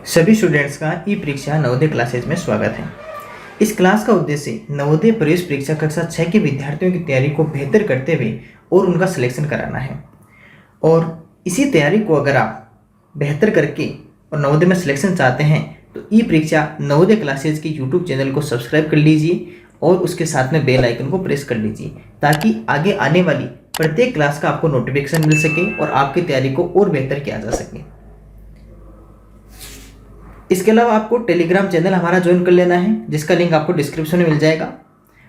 सभी स्टूडेंट्स का ई परीक्षा नवोदय क्लासेज में स्वागत है। इस क्लास का उद्देश्य नवोदय प्रवेश परीक्षा कक्षा 6 के विद्यार्थियों की तैयारी को बेहतर करते हुए और उनका सिलेक्शन कराना है। और इसी तैयारी को अगर आप बेहतर करके और नवोदय में सिलेक्शन चाहते हैं तो ई परीक्षा नवोदय क्लासेज के यूट्यूब चैनल को सब्सक्राइब कर लीजिए और उसके साथ में बेल आइकन को प्रेस कर लीजिए ताकि आगे आने वाली प्रत्येक क्लास का आपको नोटिफिकेशन मिल सके और आपकी तैयारी को और बेहतर किया जा सके। इसके अलावा आपको टेलीग्राम चैनल हमारा ज्वाइन कर लेना है जिसका लिंक आपको डिस्क्रिप्शन में मिल जाएगा।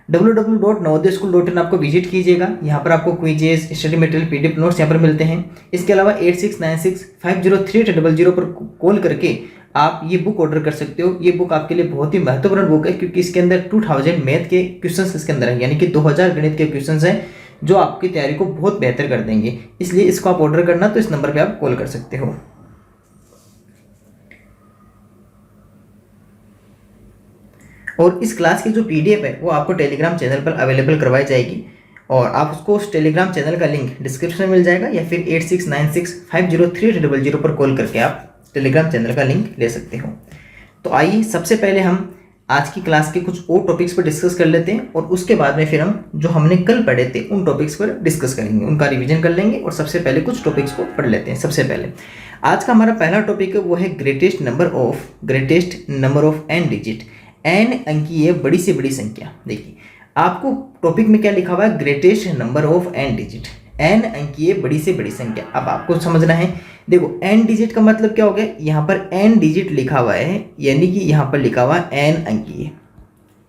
www.navodayaschool.in आपको विजिट कीजिएगा। यहाँ पर आपको quizzes, study material, PDF notes यहाँ पर मिलते हैं। इसके अलावा 8696503800 पर कॉल करके आप ये बुक ऑर्डर कर सकते हो। ये बुक आपके लिए बहुत ही महत्वपूर्ण बुक है क्योंकि इसके अंदर 2000 मैथ के क्वेश्चन इसके अंदर है, यानी कि 2000 गणित के क्वेश्चन हैं जो आपकी तैयारी को बहुत बेहतर कर देंगे। इसलिए इसको आप ऑर्डर करना तो इस नंबर पर आप कॉल कर सकते हो। और इस क्लास की जो पीडीएफ है वो आपको टेलीग्राम चैनल पर अवेलेबल करवाई जाएगी और आप उसको उस टेलीग्राम चैनल का लिंक डिस्क्रिप्शन में मिल जाएगा या फिर 8696503800 पर कॉल करके आप टेलीग्राम चैनल का लिंक ले सकते हो। तो आइए सबसे पहले हम आज की क्लास के कुछ और टॉपिक्स पर डिस्कस कर लेते हैं और उसके बाद में फिर हम जो हमने कल पढ़े थे उन टॉपिक्स पर डिस्कस करेंगे, उनका रिविजन कर लेंगे और सबसे पहले कुछ टॉपिक्स को पढ़ लेते हैं। सबसे पहले आज का हमारा पहला टॉपिक है वो है greatest number of N digit, N अंकीय बड़ी से बड़ी संख्या। देखिए आपको टॉपिक में क्या लिखा हुआ है, greatest number of N digit, N अंकीय बड़ी से बड़ी संख्या। अब आपको समझना है, देखो एन डिजिट का मतलब क्या हो गया, यहाँ पर एन डिजिट लिखा हुआ है यानी कि यहाँ पर लिखा हुआ है एन अंकीय,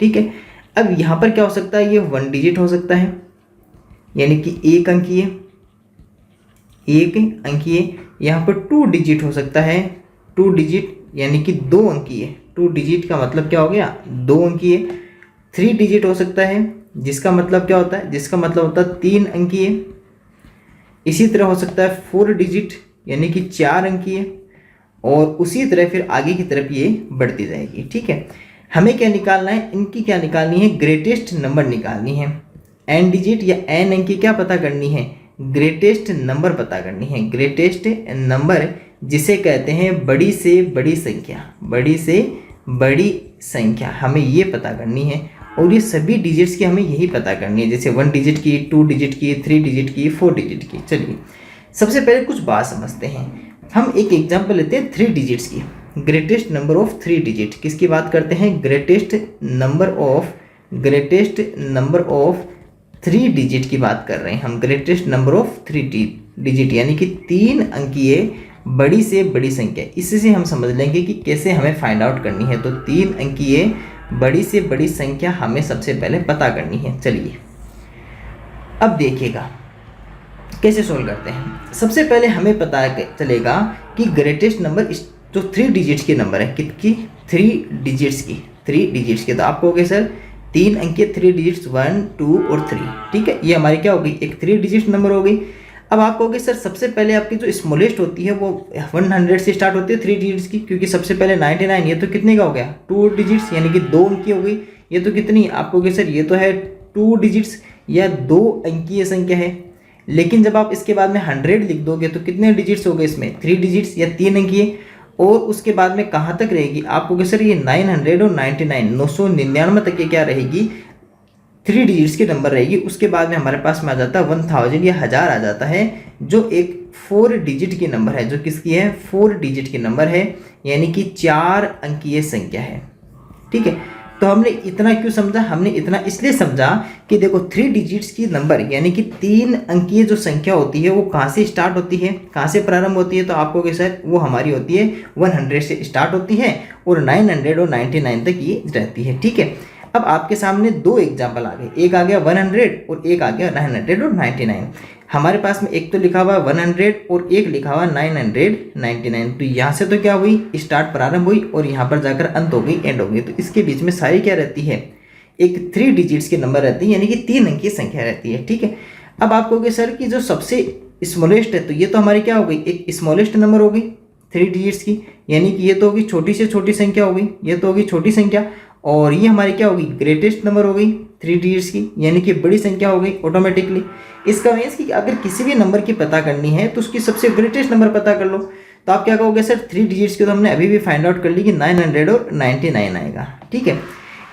ठीक है। अब यहाँ पर क्या हो सकता है, ये 1 डिजिट हो सकता है यानी कि एक अंकीय। यहाँ पर 2 डिजिट हो सकता है, 2 डिजिट यानी कि 2 अंकीय। 2 डिजिट का मतलब क्या हो गया, 2 अंकीय। 3 डिजिट हो सकता है जिसका मतलब क्या होता है, जिसका मतलब होता है 3 अंकीय। इसी तरह हो सकता है 4 डिजिट यानी कि 4 अंकीय और उसी तरह फिर आगे की तरफ ये बढ़ती जाएगी, ठीक है। हमें क्या निकालना है, इनकी क्या निकालनी है, ग्रेटेस्ट नंबर निकालनी है। एन डिजिट या एन अंकी क्या पता करनी है, ग्रेटेस्ट नंबर पता करनी है। ग्रेटेस्ट नंबर जिसे कहते हैं बड़ी से बड़ी संख्या, बड़ी से बड़ी संख्या हमें ये पता करनी है और ये सभी डिजिट्स की हमें यही पता करनी है, जैसे 1 डिजिट की, 2 डिजिट की, 3 डिजिट की, 4 डिजिट की। चलिए सबसे पहले कुछ बात समझते हैं। हम एक एग्जांपल लेते हैं 3 डिजिट्स की, ग्रेटेस्ट नंबर ऑफ 3 डिजिट। किसकी बात करते हैं, ग्रेटेस्ट नंबर ऑफ 3 डिजिट की बात कर रहे हैं हम। ग्रेटेस्ट नंबर ऑफ 3 डिजिट यानी कि 3 अंकीय बड़ी से बड़ी संख्या। इससे हम समझ लेंगे कि कैसे हमें फाइंड आउट करनी है। तो 3 अंकीय बड़ी से बड़ी संख्या हमें सबसे पहले पता करनी है। चलिए अब देखिएगा कैसे सोल्व करते हैं। सबसे पहले हमें पता चलेगा कि ग्रेटेस्ट नंबर जो 3 डिजिट्स के नंबर है, कितनी, 3 डिजिट्स की। तो आप कहोगे सर 3 अंकीय 3 डिजिट्स 1, 2 और 3, ठीक है। ये हमारी क्या होगी, एक 3 डिजिट नंबर हो गई। अब आप कहोगे सर सबसे पहले आपकी जो स्मॉलेस्ट होती है वो 100 से स्टार्ट होती है 3 डिजिट्स की, क्योंकि सबसे पहले 99, ये तो कितने का हो गया, 2 डिजिट्स यानी कि 2 अंकीय हो गई। ये तो कितनी, आप कहोगे सर ये तो है 2 डिजिट्स या 2 अंकीय संख्या है। लेकिन जब आप इसके बाद में 100 लिख दोगे तो कितने डिजिट्स हो गए इसमें, 3 डिजिट्स या 3 अंकीय। और उसके बाद में कहाँ तक रहेगी, आप कहोगे सर ये 999 999 तक ये क्या रहेगी, 3 डिजिट्स की नंबर रहेगी। उसके बाद में हमारे पास में आ जाता है 1000 या 1000 आ जाता है, जो एक 4 डिजिट की नंबर है, जो किसकी है, 4 डिजिट की नंबर है यानी कि 4 अंकीय संख्या है, ठीक है। तो हमने इतना क्यों समझा, हमने इतना इसलिए समझा कि देखो 3 डिजिट्स की नंबर यानी कि 3 अंकीय जो संख्या होती है वो कहाँ से स्टार्ट होती है, कहाँ से प्रारंभ होती है। तो आपको कि सर वो हमारी होती है 100 से स्टार्ट होती है और 999 तक ये रहती है, ठीक है। अब आपके सामने 2 एग्जाम्पल आ गए, एक आ गया 100 और एक आ गया 999। हमारे पास में एक तो लिखा हुआ 100 और एक लिखा हुआ 999। तो यहाँ से तो क्या हुई, स्टार्ट प्रारंभ हुई और यहाँ पर जाकर अंत हो गई, एंड हो गई। तो इसके बीच में सारी क्या रहती है, एक 3 डिजिट्स की नंबर रहती है यानी कि 3 अंक की संख्या रहती है, ठीक है। अब आप कहोगे सर कि जो सबसे स्मॉलेस्ट है, तो ये तो हमारी क्या हो गई, एक स्मॉलेस्ट नंबर हो गई 3 डिजिट्स की, यानी कि ये तो होगी छोटी से छोटी संख्या हो गई, ये तो होगी छोटी संख्या। और ये हमारी क्या होगी, ग्रेटेस्ट नंबर हो गई 3 डिजिट्स की यानी कि बड़ी संख्या हो गई ऑटोमेटिकली। इसका मीन्स कि अगर किसी भी नंबर की पता करनी है तो उसकी सबसे ग्रेटेस्ट नंबर पता कर लो। तो आप क्या कहोगे सर 3 डिजिट्स की तो हमने अभी भी फाइंड आउट कर ली कि 900 और 99 आएगा, ठीक है।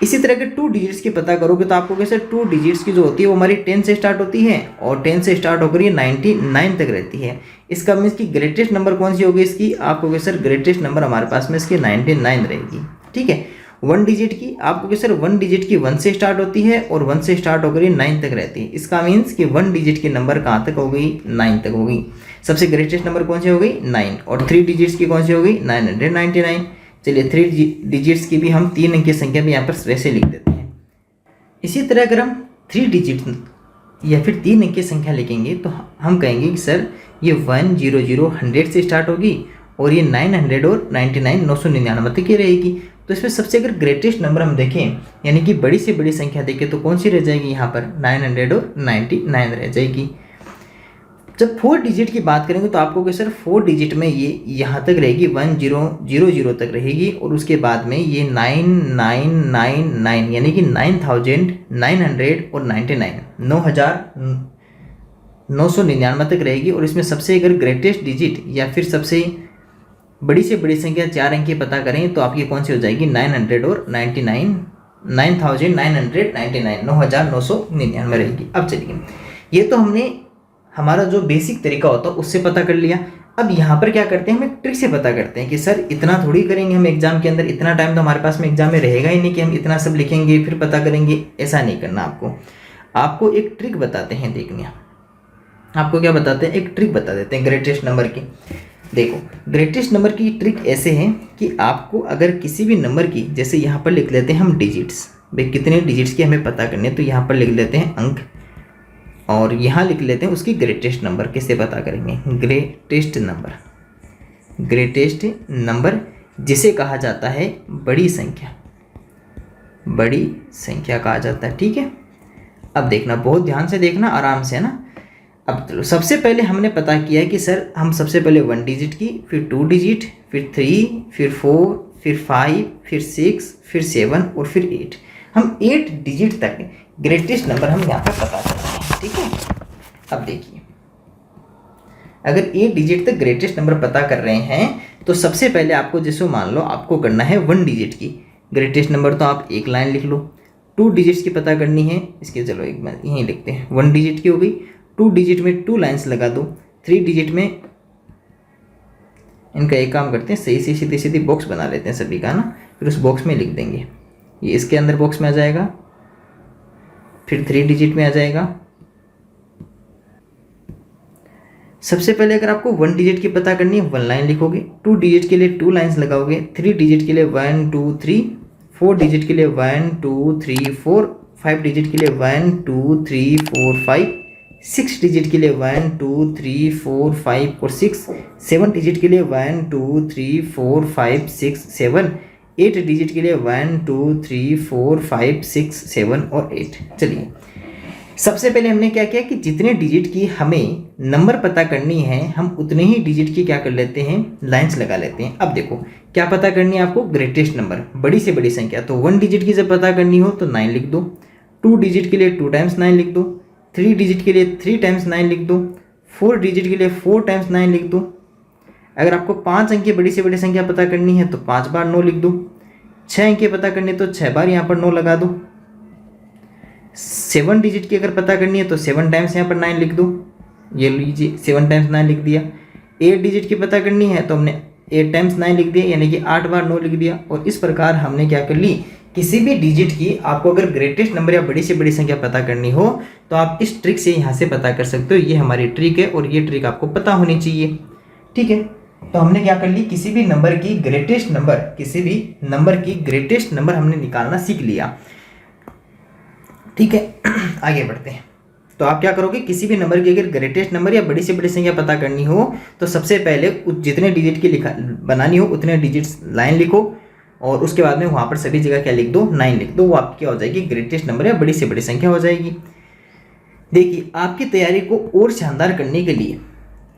इसी तरह के 2 डिजिट्स की पता करोगे तो आपको कैसे 2 डिजिट्स की जो होती है वो हमारी 10 से स्टार्ट होती है और 10 से स्टार्ट होकर ये 99 तक रहती है। इसका मीन्स की ग्रेटेस्ट नंबर कौन सी होगी इसकी, आपको कैसे सर ग्रेटेस्ट नंबर हमारे पास में इसकी 99 रहेगी, ठीक है। 1 डिजिट की आपको सर 1 डिजिट की 1 से स्टार्ट होती है और 1 से स्टार्ट होकर ये 9 तक रहती है। इसका मीन्स कि 1 डिजिट की नंबर कहाँ तक हो गई, 9 तक हो गई। सबसे ग्रेटेस्ट नंबर कौन सी हो गई, 9। और 3 डिजिट्स की कौन सी हो गई, 999। चलिए 3 डिजिट्स की भी हम 3 अंक की संख्या भी यहाँ पर वैसे लिख देते हैं। इसी तरह अगर हम 3 डिजिट या फिर 3 अंक की संख्या लिखेंगे तो हम कहेंगे कि सर ये 100 100 से स्टार्ट होगी और ये 900 और 99 999 तक की रहेगी। तो इसमें सबसे अगर ग्रेटेस्ट नंबर हम देखें यानी कि बड़ी से बड़ी संख्या देखें तो कौन सी रह जाएगी, यहाँ पर 900 और 99 रह जाएगी। जब 4 डिजिट की बात करेंगे तो आपको कि सर 4 डिजिट में ये यहाँ तक रहेगी 1000 तक रहेगी और उसके बाद में ये 9999 यानी कि 9999 9999 तक रहेगी। और इसमें सबसे अगर ग्रेटेस्ट डिजिट या फिर सबसे बड़ी से बड़ी संख्या 4 अंक की पता करें तो आपकी कौन सी हो जाएगी, 900 और 99 9999 9999 रहेगी। अब चलिए ये तो हमने हमारा जो बेसिक तरीका होता है उससे पता कर लिया। अब यहाँ पर क्या करते हैं, हम एक ट्रिक से पता करते हैं कि सर इतना थोड़ी करेंगे हम एग्जाम के अंदर, इतना टाइम तो हमारे पास में एग्जाम में रहेगा ही नहीं कि हम इतना सब लिखेंगे फिर पता करेंगे, ऐसा नहीं करना। आपको एक ट्रिक बताते हैं, देखने आपको क्या बताते हैं, एक ट्रिक बता देते हैं ग्रेटेस्ट नंबर की। देखो ग्रेटेस्ट नंबर की ट्रिक ऐसे है कि आपको अगर किसी भी नंबर की, जैसे यहाँ पर लिख लेते हैं हम डिजिट्स, भाई कितने डिजिट्स की हमें पता करने, तो यहाँ पर लिख लेते हैं अंक और यहाँ लिख लेते हैं उसकी ग्रेटेस्ट नंबर। किससे पता करेंगे, ग्रेटेस्ट नंबर जिसे कहा जाता है बड़ी संख्या कहा जाता है, ठीक है। अब देखना, बहुत ध्यान से देखना, आराम से, है ना। अब सबसे पहले हमने पता किया है कि सर हम सबसे पहले 1 डिजिट की, फिर 2 डिजिट, फिर 3, फिर 4, फिर 5, फिर 6, फिर 7 और फिर 8। हम 8 डिजिट तक ग्रेटेस्ट नंबर हम यहाँ पर पता करते हैं, ठीक है। अब देखिए अगर 8 डिजिट तक ग्रेटेस्ट नंबर पता कर रहे हैं तो सबसे पहले आपको, जैसे मान लो आपको करना है 1 डिजिट की ग्रेटेस्ट नंबर, तो आप एक लाइन लिख लो। 2 डिजिट्स की पता करनी है, इसके चलो एक बार यहीं लिखते हैं, 1 डिजिट की हो गई, 2 डिजिट में 2 लाइन्स लगा दो। 3 डिजिट में इनका एक काम करते हैं, सही से सीधी सीधी बॉक्स बना लेते हैं सभी का ना, फिर उस बॉक्स में लिख देंगे, ये इसके अंदर बॉक्स में आ जाएगा, फिर 3 डिजिट में आ जाएगा। सबसे पहले अगर आपको 1 डिजिट की पता करनी है 1 लाइन लिखोगे, 2 डिजिट के लिए 2 लाइन्स लगाओगे, 3 डिजिट के लिए 1 2 3, 4 डिजिट के लिए 1 2 3 4, 5 डिजिट के लिए 1 2 3 4 5, 6 डिजिट के लिए 1 2 3 4 5 और 6, 7 डिजिट के लिए 1 2 3 4 5 6 7, 8 डिजिट के लिए 1 2 3 4 5 6 7 और 8। चलिए सबसे पहले हमने क्या किया कि जितने डिजिट की हमें नंबर पता करनी है हम उतने ही डिजिट की क्या कर लेते हैं, लाइंस लगा लेते हैं। अब देखो क्या पता करनी है आपको, ग्रेटेस्ट नंबर, बड़ी से बड़ी संख्या। तो 1 डिजिट की जब पता करनी हो तो 9 लिख दो, 2 डिजिट के लिए 2 टाइम्स 9 लिख दो, 3 डिजिट के लिए 3 टाइम्स 9 लिख दो, 4 डिजिट के लिए 4 टाइम्स 9 लिख दो। अगर आपको 5 अंक की बड़ी से बड़ी संख्या पता करनी है तो 5 बार 9 लिख दो, 6 अंक की पता करनी है तो 6 बार यहाँ पर 9 लगा दो, 7 डिजिट की अगर पता करनी है तो 7 टाइम्स यहाँ पर 9 लिख दो, ये लीजिए 7 टाइम्स 9 लिख दिया। 8 डिजिट की पता करनी है तो हमने 8 टाइम्स 9 लिख दिया, यानी कि 8 बार 9 लिख दिया। और इस प्रकार हमने क्या कर ली, किसी भी डिजिट की आपको अगर ग्रेटेस्ट नंबर या बड़ी से बड़ी संख्या पता करनी हो तो आप इस ट्रिक से यहाँ से पता कर सकते हो। ये हमारी ट्रिक है और ये ट्रिक आपको पता होनी चाहिए, ठीक है। तो हमने क्या कर ली, किसी भी नंबर की ग्रेटेस्ट नंबर हमने निकालना सीख लिया, ठीक है। आगे बढ़ते हैं। तो आप क्या करोगे, किसी भी नंबर की अगर ग्रेटेस्ट नंबर या बड़ी से बड़ी संख्या पता करनी हो तो सबसे पहले जितने डिजिट की बनानी हो उतने डिजिट्स लाइन लिखो और उसके बाद में वहाँ पर सभी जगह क्या लिख दो, 9 लिख दो। वो आपकी क्या हो जाएगी, ग्रेटेस्ट नंबर या बड़ी से बड़ी संख्या हो जाएगी। देखिए आपकी तैयारी को और शानदार करने के लिए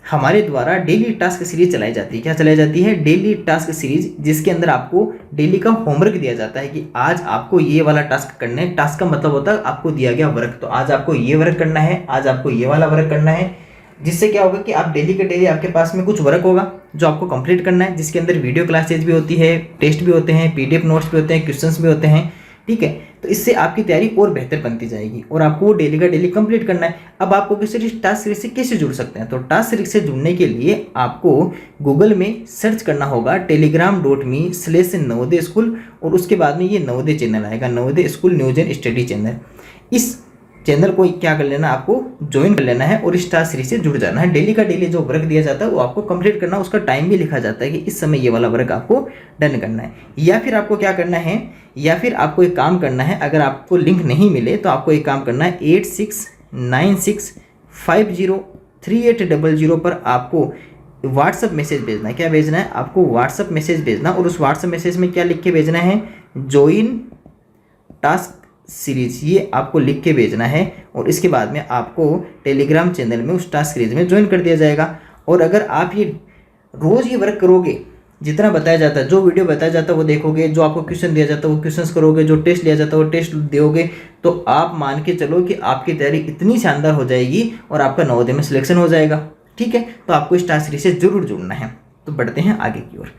हमारे द्वारा डेली टास्क सीरीज चलाई जाती है। क्या चलाई जाती है, डेली टास्क सीरीज, जिसके अंदर आपको डेली का होमवर्क दिया जाता है कि आज आपको ये वाला टास्क करना है। टास्क का मतलब होता है आपको दिया गया वर्क, तो आज आपको ये वर्क करना है, आज आपको ये वाला वर्क करना है। जिससे क्या होगा कि आप डेली के डेली आपके पास में कुछ वर्क होगा जो आपको कंप्लीट करना है, जिसके अंदर वीडियो क्लासेज भी होती है, टेस्ट भी होते हैं, पीडीएफ नोट्स भी होते हैं, क्वेश्चंस भी होते हैं, ठीक है। तो इससे आपकी तैयारी और बेहतर बनती जाएगी और आपको वो डेली का डेली कंप्लीट करना है। अब आपको किसी टास्क सीरीज से कैसे जुड़ सकते हैं, तो टास्क सीरीज से जुड़ने के लिए आपको गूगल में सर्च करना होगा telegram.me/नवोदय स्कूल, और उसके बाद में ये नवोदय चैनल आएगा, Navodaya school news and study channel. इस चैनल को क्या कर लेना, आपको ज्वाइन कर लेना है और इस टास्क सीरीज से जुड़ जाना है। डेली का डेली जो वर्क दिया जाता है वो आपको कंप्लीट करना, उसका टाइम भी लिखा जाता है कि इस समय ये वाला वर्क आपको डन करना है। या फिर आपको क्या करना है, या फिर आपको एक काम करना है, अगर आपको लिंक नहीं मिले तो आपको एक काम करना है 8696503800 पर आपको व्हाट्सअप मैसेज भेजना है। क्या भेजना है, आपको व्हाट्सअप मैसेज भेजना, और उस व्हाट्सअप मैसेज में क्या लिख के भेजना है, ज्वाइन टास्क सीरीज, ये आपको लिख के भेजना है। और इसके बाद में आपको टेलीग्राम चैनल में उस टास्क सीरीज में ज्वाइन कर दिया जाएगा। और अगर आप ये रोज़ ये वर्क करोगे, जितना बताया जाता है, जो वीडियो बताया जाता है वो देखोगे, जो आपको क्वेश्चन दिया जाता है वो क्वेश्चंस करोगे, जो टेस्ट लिया जाता है वो टेस्ट दोगे, तो आप मान के चलो कि आपकी तैयारी इतनी शानदार हो जाएगी और आपका नवोदय में सिलेक्शन हो जाएगा, ठीक है। तो आपको इस टास्क सीरीज से जरूर जुड़ना है। तो बढ़ते हैं आगे की ओर।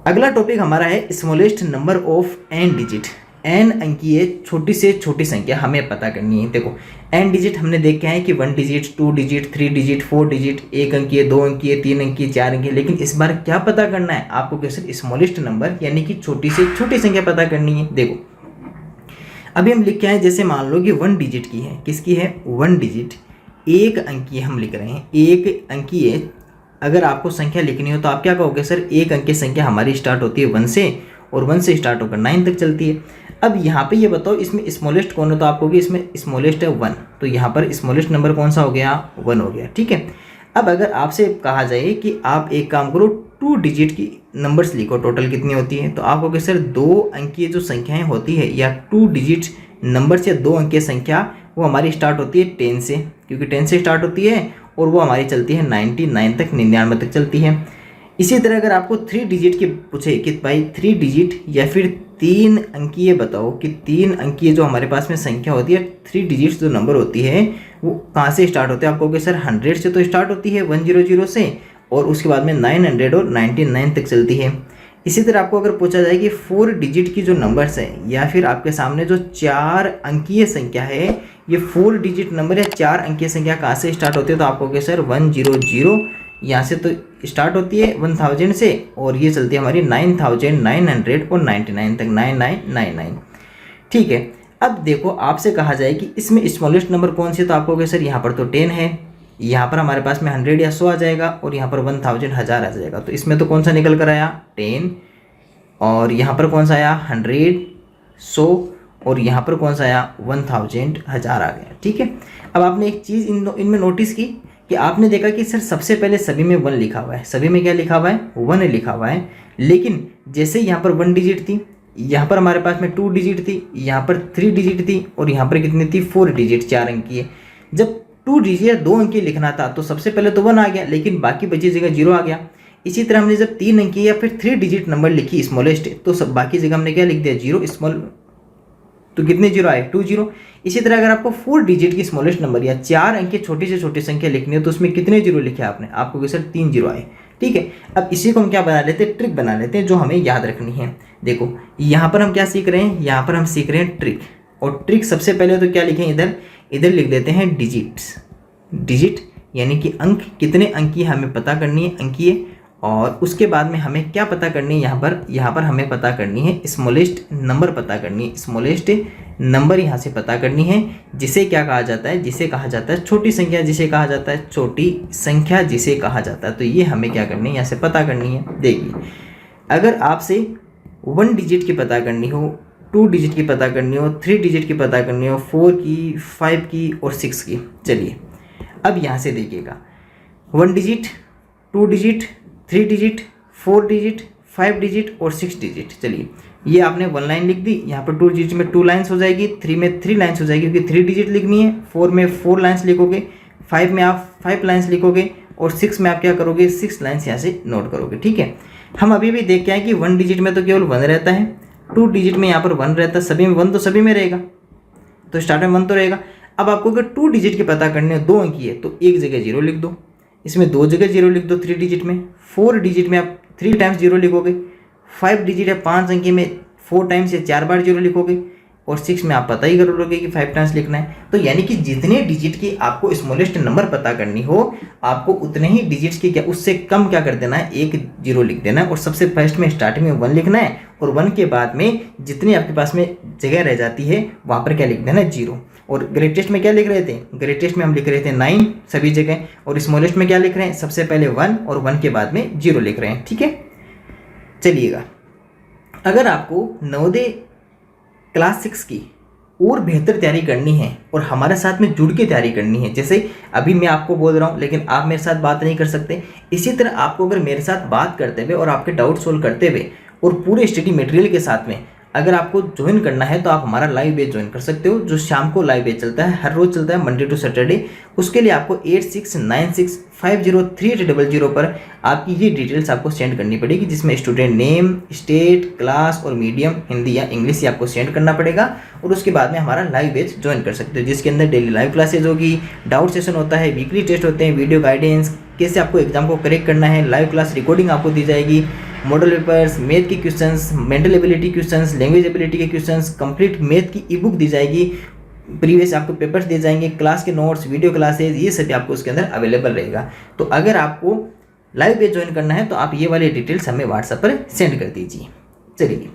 अगला टॉपिक हमारा है smallest number of n digit. n अंकीय छोटी से छोटी संख्या हमें पता करनी है। देखो n डिजिट हमने देखे हैं कि 1 डिजिट, 2 डिजिट, 3 डिजिट, 4 डिजिट, 1 अंकीय, 2 अंकीय, 3 अंकीय, 4 अंकीय। लेकिन इस बार क्या पता करना है आपको, कैसे स्मॉलेस्ट नंबर यानी कि छोटी से छोटी संख्या पता करनी है। देखो अभी हम लिख के आए, जैसे मान लो कि 1 डिजिट की है, किसकी है, 1 डिजिट, 1 अंकीय हम लिख रहे हैं, 1 अंकीय। अगर आपको संख्या लिखनी हो तो आप क्या कहोगे, सर 1 अंक की संख्या हमारी स्टार्ट होती है 1 से, और 1 से स्टार्ट होकर 9 तक चलती है। अब यहाँ पे ये बताओ इसमें स्मॉलेस्ट कौन है, तो आप कहोगे इसमें स्मॉलेस्ट है 1, तो यहाँ पर स्मॉलेस्ट नंबर कौन सा हो गया, 1 हो गया, ठीक है। अब अगर आपसे कहा जाए कि आप एक काम करो, 2 डिजिट की नंबर्स लिखो, टोटल कितनी होती है, तो आप कहोगे सर 2 अंकीय जो संख्याएँ होती है या 2 डिजिट नंबर्स या 2 अंकीय संख्या, वो हमारी स्टार्ट होती है 10 से, क्योंकि 10 से स्टार्ट होती है और वो हमारी चलती है 99 तक, 99 तक चलती है। इसी तरह अगर आपको 3 डिजिट की पूछे कि भाई 3 डिजिट या फिर 3 अंकीय बताओ, कि 3 अंकीय जो हमारे पास में संख्या होती है, 3 डिजिट्स जो नंबर होती है वो कहाँ से स्टार्ट होते हैं, आप कहोगे सर 100 से तो स्टार्ट होती है, 100 से, और उसके बाद में 900 और 99 तक चलती है। इसी तरह आपको अगर पूछा जाए कि 4 डिजिट की जो नंबर्स है या फिर आपके सामने जो 4 अंकीय संख्या है, ये 4 डिजिट नंबर या 4 अंकीय संख्या कहाँ से स्टार्ट होती है, तो आप कहोगे सर 100, यहाँ से तो स्टार्ट होती है 1000 से, और ये चलती है हमारी 9900 और 99 तक, 9999, ठीक है। अब देखो आपसे कहा जाए कि इसमें स्मॉलेस्ट नंबर कौन सी है, तो आप कहोगे सर यहाँ पर तो 10 है, यहाँ पर हमारे पास में 100 या 100 आ जाएगा, और यहाँ पर 1000 1000 आ जाएगा। तो इसमें तो कौन सा निकल कर आया, 10, और यहाँ पर कौन सा आया, 100 100, और यहाँ पर कौन सा आया, 1000 1000 आ गया, ठीक है। अब आपने एक चीज़ इनमें नोटिस की कि आपने देखा कि सर सबसे पहले सभी में 1 लिखा हुआ है, सभी में क्या लिखा हुआ है, 1 लिखा हुआ है। लेकिन जैसे यहाँ पर 1 डिजिट थी, यहाँ पर हमारे पास में 2 डिजिट थी, यहाँ पर 3 डिजिट थी, और यहाँ पर कितनी थी, 4 डिजिट, 4 अंक की है। जब 2 डिजिट या 2 अंकी लिखना था तो सबसे पहले तो 1 आ गया, लेकिन बाकी बची जगह 0 आ गया। इसी तरह हमने जब 3 अंकी या फिर 3 डिजिट नंबर लिखी स्मॉलेस्ट, तो सब बाकी जगह हमने क्या लिख दिया, 0 स्मॉल, तो कितने 0 आए, 2 0। इसी तरह अगर आपको 4 डिजिट की स्मॉलेस्ट नंबर या 4 अंक की छोटी से छोटी संख्या लिखनी है तो उसमें कितने 0 लिखे आपने, आपको सर 3 0 आए, ठीक है। अब इसी को हम क्या बना लेते हैं, ट्रिक बना लेते हैं जो हमें याद रखनी है। देखो यहाँ पर हम क्या सीख रहे हैं, यहाँ पर हम सीख रहे हैं ट्रिक, और ट्रिक सबसे पहले तो क्या लिखें, इधर लिख देते हैं डिजिट्स, डिजिट यानी कि अंक, कितने अंकीय हमें पता करनी है, अंकीय। और उसके बाद में हमें क्या पता करनी है, यहाँ पर हमें पता करनी है स्मॉलेस्ट नंबर पता करनी है, स्मॉलेस्ट नंबर यहाँ से पता करनी है, जिसे क्या कहा जाता है, जिसे कहा जाता है छोटी संख्या, जिसे कहा जाता है छोटी संख्या, जिसे कहा जाता है। तो ये हमें क्या करनी है, यहाँ से पता करनी है। देखिए अगर आपसे 1 डिजिट की पता करनी हो, 2 डिजिट की पता करनी हो, 3 डिजिट की पता करनी हो, 4 की, 5 की और 6 की, चलिए अब यहाँ से देखिएगा 1 digit, 2 digit, 3 digit, 4 digit, 5 digit और 6 डिजिट। चलिए ये आपने 1 लाइन लिख दी, यहाँ पर 2 डिजिट में 2 लाइन्स हो जाएगी, 3 में 3 लाइन्स हो जाएगी क्योंकि 3 डिजिट लिखनी है, 4 में 4 लाइन्स लिखोगे, 5 में आप 5 लाइन्स लिखोगे, और 6 में आप क्या करोगे, 6 लाइन्स यहाँ से नोट करोगे, ठीक है। हम अभी भी देख के आए कि 1 डिजिट में तो केवल 1 रहता है, 2 डिजिट में यहाँ पर 1 रहता है, सभी में 1 तो सभी में रहेगा, तो स्टार्ट में 1 तो रहेगा। अब आपको अगर 2 डिजिट के पता करने हैं, 2 अंकी है, तो एक जगह 0 लिख दो, इसमें 2 जगह 0 लिख दो 3 डिजिट में। 4 डिजिट में आप 3 टाइम्स 0 लिखोगे। 5 डिजिट है, 5 अंकी में 4 टाइम्स या 4 बार 0 लिखोगे। और 6 में आप पता ही कर लोगे कि 5 टाइम्स लिखना है। तो यानी कि जितने डिजिट की आपको स्मॉलेस्ट नंबर पता करनी हो, आपको उतने ही डिजिट्स की क्या उससे कम क्या कर देना है, एक 0 लिख देना है। और सबसे फर्स्ट में स्टार्टिंग में 1 लिखना है, और 1 के बाद में जितनी आपके पास में जगह रह जाती है वहाँ पर क्या लिख देना है, 0। और ग्रेटेस्ट में क्या लिख रहे थे, ग्रेटेस्ट में हम लिख रहे थे 9 सभी जगह, और स्मॉलेस्ट में क्या लिख रहे हैं, सबसे पहले 1 और 1 के बाद में 0 लिख रहे हैं। ठीक है, चलिएगा, अगर आपको नवोदय क्लास 6 की और बेहतर तैयारी करनी है और हमारे साथ में जुड़ के तैयारी करनी है, जैसे अभी मैं आपको बोल रहा हूँ लेकिन आप मेरे साथ बात नहीं कर सकते, इसी तरह आपको अगर मेरे साथ बात करते हुए और आपके डाउट सोल्व करते हुए और पूरे स्टडी मटेरियल के साथ में अगर आपको ज्वाइन करना है तो आप हमारा लाइव बैच ज्वाइन कर सकते हो, जो शाम को लाइव बैच चलता है, हर रोज चलता है, मंडे टू सैटरडे। उसके लिए आपको 8696503800 पर आपकी ये डिटेल्स आपको सेंड करनी पड़ेगी, जिसमें स्टूडेंट नेम, स्टेट, क्लास और मीडियम हिंदी या इंग्लिश ही आपको सेंड करना पड़ेगा। और उसके बाद में हमारा लाइव बैच ज्वाइन कर सकते हो, जिसके अंदर डेली लाइव क्लासेज होगी, डाउट सेशन होता है, वीकली टेस्ट होते हैं, वीडियो गाइडेंस, कैसे आपको एग्जाम को करेक्ट करना है, लाइव क्लास रिकॉर्डिंग आपको दी जाएगी, मॉडल पेपर्स, मैथ के questions, mental ability questions, language ability के क्वेश्चंस, कंप्लीट मैथ की ई बुक दी जाएगी, प्रीवियस आपको पेपर्स दिए जाएंगे, क्लास के नोट्स, वीडियो क्लासेज, ये सभी आपको उसके अंदर अवेलेबल रहेगा। तो अगर आपको लाइव बैच ज्वाइन करना है तो आप ये वाले डिटेल्स हमें व्हाट्सएप पर सेंड कर दीजिए। चलिए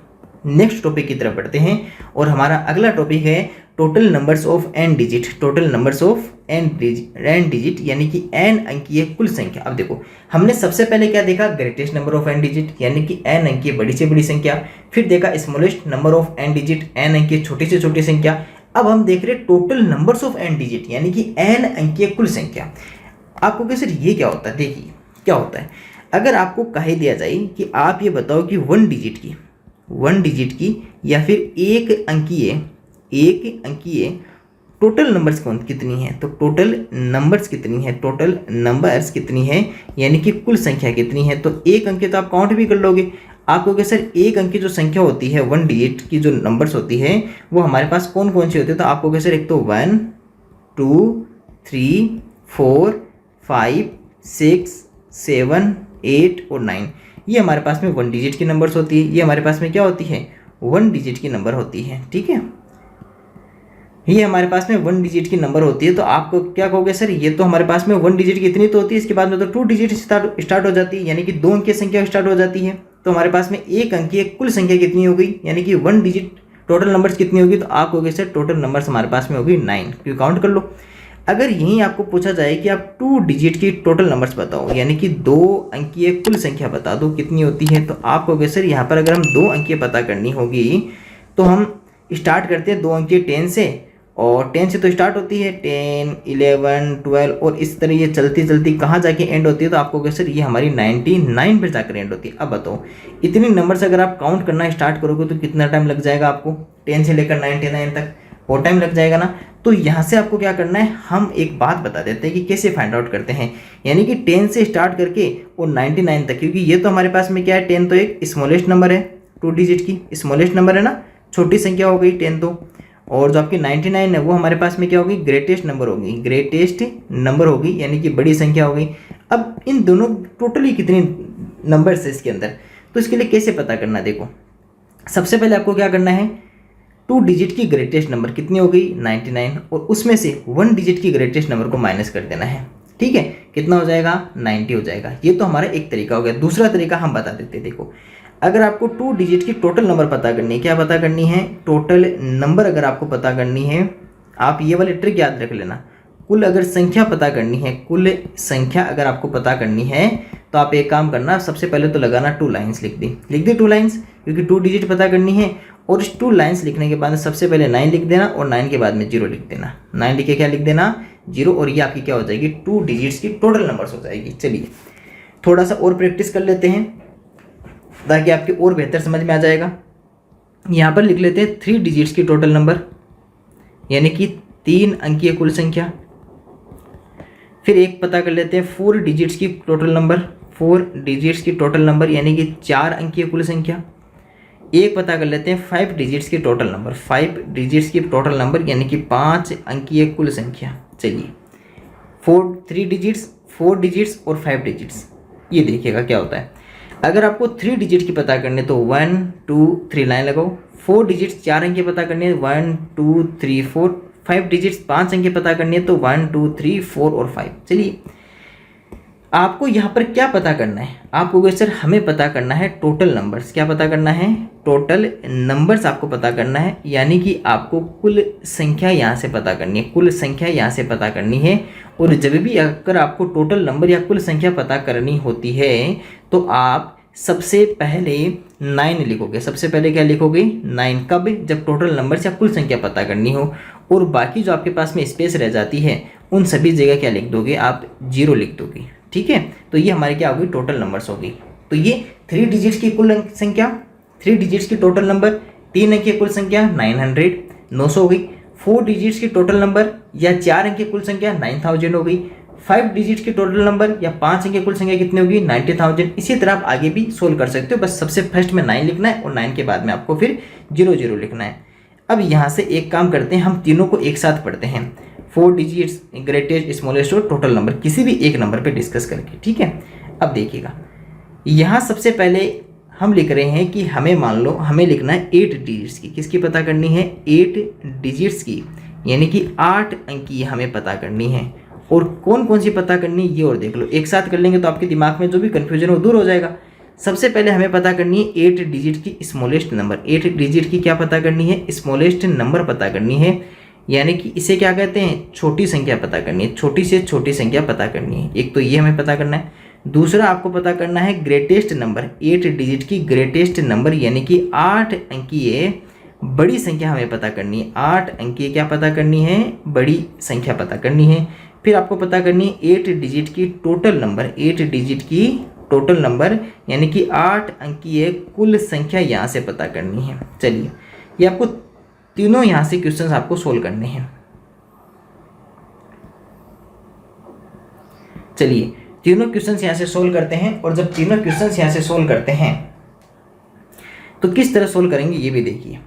नेक्स्ट टॉपिक की तरफ बढ़ते हैं, और हमारा अगला टॉपिक है total numbers of N digit. Total numbers of N digit यानी कि एन अंकीय कुल संख्या। अब देखो, हमने सबसे पहले क्या देखा, greatest number of N digit यानी कि एन अंकीय बड़ी से बड़ी संख्या, फिर देखा smallest number of N digit, N अंकीय छोटी से छोटी संख्या। अब हम देख रहे total numbers of N digit यानी कि एन अंकीय कुल संख्या। आपको क्या सर ये क्या होता है, देखिए क्या होता है, अगर आपको कह दिया जाए कि आप ये बताओ कि 1 डिजिट की या फिर एक अंकीय टोटल नंबर्स कितनी है, तो टोटल नंबर्स कितनी है यानी कि कुल संख्या कितनी है। तो एक अंक तो आप काउंट भी कर लोगे। आप कहोगे सर एक अंक की जो संख्या होती है 1 डिजिट की जो नंबर्स होती है वो हमारे पास कौन कौन सी होती है, तो आप कहोगे सर एक तो 1 2 3 4 5 6 7 8 और 9, ये हमारे पास में 1 डिजिट की नंबर्स होती है। ये हमारे पास में क्या होती है, 1 डिजिट की नंबर होती है। ठीक है, ये हमारे पास में 1 डिजिट की नंबर होती है। तो आप क्या कहोगे सर, ये तो हमारे पास में 1 डिजिट की इतनी तो होती है, इसके बाद में तो 2 डिजिट स्टार्ट हो जाती है, यानी कि 2 अंक की संख्या स्टार्ट हो जाती है। तो हमारे पास में एक अंकीय कुल संख्या कितनी हो गई, यानी कि 1 डिजिट टोटल नंबर्स कितनी होगी, तो आप कहोगे सर टोटल नंबर्स हमारे पास में होगी 9, क्यों काउंट कर लो। अगर यहीं आपको पूछा जाए कि आप 2 डिजिट की टोटल नंबर्स बताओ, यानी कि 2 अंकीय कुल संख्या बता दो कितनी होती है, तो आप कहोगे सर यहाँ पर अगर हम 2 अंकीय पता करनी होगी तो हम स्टार्ट करते हैं 2 अंकीय 10 से, और 10 से तो स्टार्ट होती है 10 11 12 और इस तरह ये चलती चलती कहाँ जाके एंड होती है, तो आपको कहोगे सर ये हमारी 99 पर जाकर एंड होती है। अब बताओ इतनी नंबर्स अगर आप काउंट करना स्टार्ट करोगे तो कितना टाइम लग जाएगा आपको, 10 से लेकर 99 तक और टाइम लग जाएगा ना। तो यहाँ से आपको क्या करना है, हम एक बात बता देते हैं कि कैसे फाइंड आउट करते हैं, यानी कि 10 से स्टार्ट करके और 99 तक, क्योंकि ये तो हमारे पास में क्या है, 10 तो एक स्मॉलेस्ट नंबर है, 2 डिजिट की स्मॉलेस्ट नंबर है ना, छोटी संख्या हो गई 10 तो, और जो आपकी 99 है वो हमारे पास में क्या होगी, ग्रेटेस्ट नंबर होगी, यानी कि बड़ी संख्या हो गई। अब इन दोनों टोटली कितनी नंबर्स है इसके अंदर, तो इसके लिए कैसे पता करना, देखो सबसे पहले आपको क्या करना है, 2 डिजिट की ग्रेटेस्ट नंबर कितनी हो गई 99, और उसमें से 1 डिजिट की ग्रेटेस्ट नंबर को माइनस कर देना है। ठीक है, कितना हो जाएगा 90 हो जाएगा। ये तो हमारा एक तरीका हो गया। दूसरा तरीका हम बता देते हैं, देखो अगर आपको 2 डिजिट की टोटल नंबर पता करनी है, क्या पता करनी है, टोटल नंबर अगर आपको पता करनी है, आप ये वाली ट्रिक याद रख लेना, कुल अगर संख्या पता करनी है, कुल संख्या अगर आपको पता करनी है तो आप एक काम करना, सबसे पहले तो लगाना 2 लाइन्स, लिख दी 2 लाइन्स, क्योंकि 2 डिजिट पता करनी है। और इस 2 लाइन्स लिखने के बाद सबसे पहले 9 लिख देना और 9 के बाद में 0 लिख देना, 9 लिख के क्या लिख देना 0, और ये आपकी क्या हो जाएगी 2 डिजिट्स की टोटल नंबर्स हो जाएगी। चलिए थोड़ा सा और प्रैक्टिस कर लेते हैं ताकि आपके और बेहतर समझ में आ जाएगा। यहाँ पर लिख लेते हैं 3 डिजिट्स की टोटल नंबर, यानी कि 3 अंकीय कुल संख्या। फिर एक पता कर लेते हैं 4 डिजिट्स की टोटल नंबर, 4 डिजिट्स की टोटल नंबर यानी कि 4 अंकीय कुल संख्या। एक पता कर लेते हैं 5 डिजिट्स के टोटल नंबर, 5 डिजिट्स की टोटल नंबर यानी कि 5 अंकीय कुल संख्या। चलिए 3 डिजिट्स, 4 डिजिट्स और 5 डिजिट्स, ये देखिएगा क्या होता है। अगर आपको 3 डिजिट की पता करनी है तो 1 2 3 लाइन लगाओ। 4 डिजिट्स 4 अंक की पता करनी है 1 2 3 4। 5 डिजिट्स 5 अंक की पता करनी है तो 1 2 3 4 और 5। चलिए आपको यहाँ पर क्या पता करना है, आपको सर हमें पता करना है टोटल नंबर्स। क्या पता करना है? टोटल नंबर्स आपको पता करना है, यानी कि आपको कुल संख्या यहाँ से पता करनी है, कुल संख्या यहाँ से पता करनी है। और जब भी अगर आपको टोटल नंबर या कुल संख्या पता करनी होती है तो आप सबसे पहले 9 लिखोगे। सबसे पहले क्या लिखोगे? 9। कब? जब टोटल नंबर्स या कुल संख्या पता करनी हो। और बाकी जो आपके पास में स्पेस रह जाती है उन सभी जगह क्या लिख दोगे? आप 0 लिख दोगे। ठीक है, तो ये हमारी क्या होगी? टोटल नंबर्स होगी। तो ये 3 डिजिट्स की कुल संख्या, 3 डिजिट्स की टोटल नंबर, 3 अंक की कुल संख्या 900 हो गई। 4 डिजिट्स की टोटल नंबर या 4 अंक की कुल संख्या 9000 हो गई। 5 डिजिट्स की टोटल नंबर या 5 अंक की कुल संख्या कितनी होगी? 90000। इसी तरह आप आगे भी सोल्व कर सकते हो, बस सबसे फर्स्ट में 9 लिखना है और 9 के बाद में आपको फिर 0 लिखना है। अब यहाँ से एक काम करते हैं, हम तीनों को एक साथ पढ़ते हैं। 4 डिजिट्स, ग्रेटेस्ट, स्मॉलेस्ट और टोटल नंबर, किसी भी एक नंबर पे डिस्कस करके। ठीक है, अब देखिएगा यहाँ सबसे पहले हम लिख रहे हैं कि हमें मान लो हमें लिखना है 8 डिजिट्स की। किसकी पता करनी है? 8 डिजिट्स की, यानी कि 8 अंक की हमें पता करनी है। और कौन कौन सी पता करनी है ये और देख लो, एक साथ कर लेंगे तो आपके दिमाग में जो भी कन्फ्यूजन हो दूर हो जाएगा। सबसे पहले हमें पता करनी है 8 डिजिट की स्मॉलेस्ट नंबर। 8 डिजिट की क्या पता करनी है? स्मॉलेस्ट नंबर पता करनी है, यानी कि इसे क्या कहते हैं? छोटी संख्या पता करनी है, छोटी से छोटी संख्या पता करनी है। एक तो ये हमें पता करना है। दूसरा आपको पता करना है ग्रेटेस्ट नंबर, 8 डिजिट की ग्रेटेस्ट नंबर, यानी कि 8 अंकीय बड़ी संख्या हमें पता करनी है। 8 अंकीय क्या पता करनी है? बड़ी संख्या पता करनी है। फिर आपको पता करनी है 8 डिजिट की टोटल नंबर, 8 डिजिट की टोटल नंबर, यानी कि 8 अंकीय कुल संख्या यहाँ से पता करनी है। चलिए ये आपको तीनों यहाँ से क्वेश्चंस आपको सोल्व करने हैं। चलिए तीनों क्वेश्चंस यहाँ से सोल्व करते हैं। और जब तीनों क्वेश्चंस यहाँ से सोल्व करते हैं तो किस तरह सोल्व करेंगे ये भी देखिए।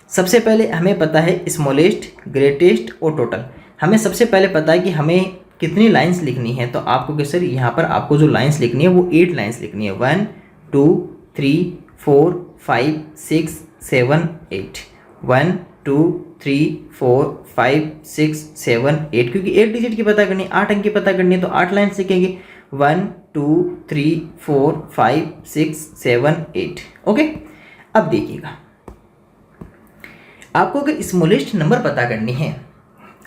सबसे पहले हमें पता है स्मॉलेस्ट, ग्रेटेस्ट और टोटल। हमें सबसे पहले पता है कि हमें कितनी लाइंस लिखनी है, तो आपको कि सर यहाँ पर आपको जो लाइंस लिखनी है वो 8 लाइंस लिखनी है। 1 2 3 4 5 6 7 8। 1 2 3 4 5 6 7 8, क्योंकि 8 डिजिट की पता करनी, 8 अंक की पता करनी है तो 8 लाइन्स लिखेंगे। 1 2 3 4 5 6 7 8। ओके, अब देखिएगा आपको अगर स्मॉलेस्ट नंबर पता करनी है,